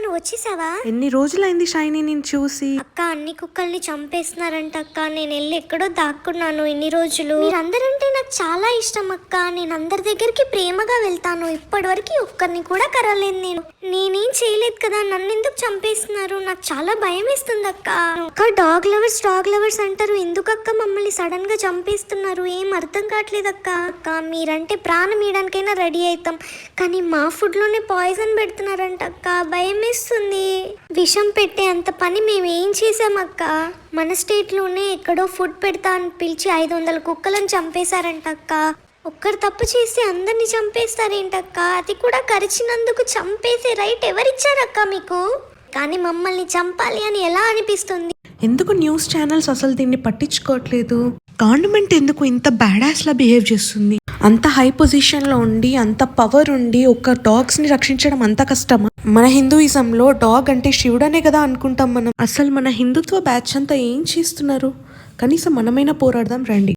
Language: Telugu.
నువ్వు వచ్చేసావా? ఎన్ని రోజులైంది షైనీ నేను చూసి. అక్క అన్ని కుక్కల్ని చంపేస్తున్నారంట అక్క. నేను వెళ్ళి ఎక్కడో దాక్కున్నాను ఇన్ని రోజులు. మీరందరంటే నాకు చాలా ఇష్టం అక్క. నేను అందరి దగ్గరికి ప్రేమగా వెళ్తాను. ఇప్పటి వరకు ఒక్కరిని కూడా కరలేదు. నేనేం చేయలేదు కదా, నన్ను ఎందుకు చంపేస్తున్నారు? నాకు చాలా భయం వేస్తుంది అక్క. అక్క డాగ్ లవర్స్ అంటారు, ఎందుకు అక్క మమ్మల్ని సడన్ గా చంపేస్తున్నారు? ఏం అర్థం కావట్లేదు అక్క. అక్క మీరంటే ప్రాణం ఇయడానికైనా రెడీ అవుతాం, కానీ మా ఫుడ్ లోనే పాయిజన్ పెడుతున్నారంట అక్క. భయం వేస్తుంది. విషం పెట్టే అంత పని మేము ఏం చేసామక్క? మన స్టేట్ లోనే ఎక్కడో ఫుడ్ పెడతా అని పిలిచి 500 కుక్కలను చంపేశారంట అక్క. ఒక్కరు తప్పు చేసి అందరిని చంపేస్తారేంటక్క? అది కూడా కరిచినందుకు చంపేసే రైట్ ఎవరిచ్చారక్క మీకు? కానీ మమ్మల్ని చంపాలి అని ఎలా అనిపిస్తుంది? ఎందుకు న్యూస్ ఛానల్స్ అసలు దీన్ని పట్టించుకోవట్లేదు? గవర్నమెంట్ ఎందుకు ఇంత బ్యాడాస్ లా బిహేవ్ చేస్తుంది? అంత హై పొజిషన్ లో ఉండి, అంత పవర్ ఉండి ఒక డాగ్స్ ని రక్షించడం అంత కష్టమా? మన హిందూయిజంలో డాగ్ అంటే శివుడనే కదా అనుకుంటాం మనం. అసలు మన హిందుత్వ బ్యాచ్ అంతా ఏం చేస్తున్నారు? కనీసం మనమైనా పోరాడదాం రండి.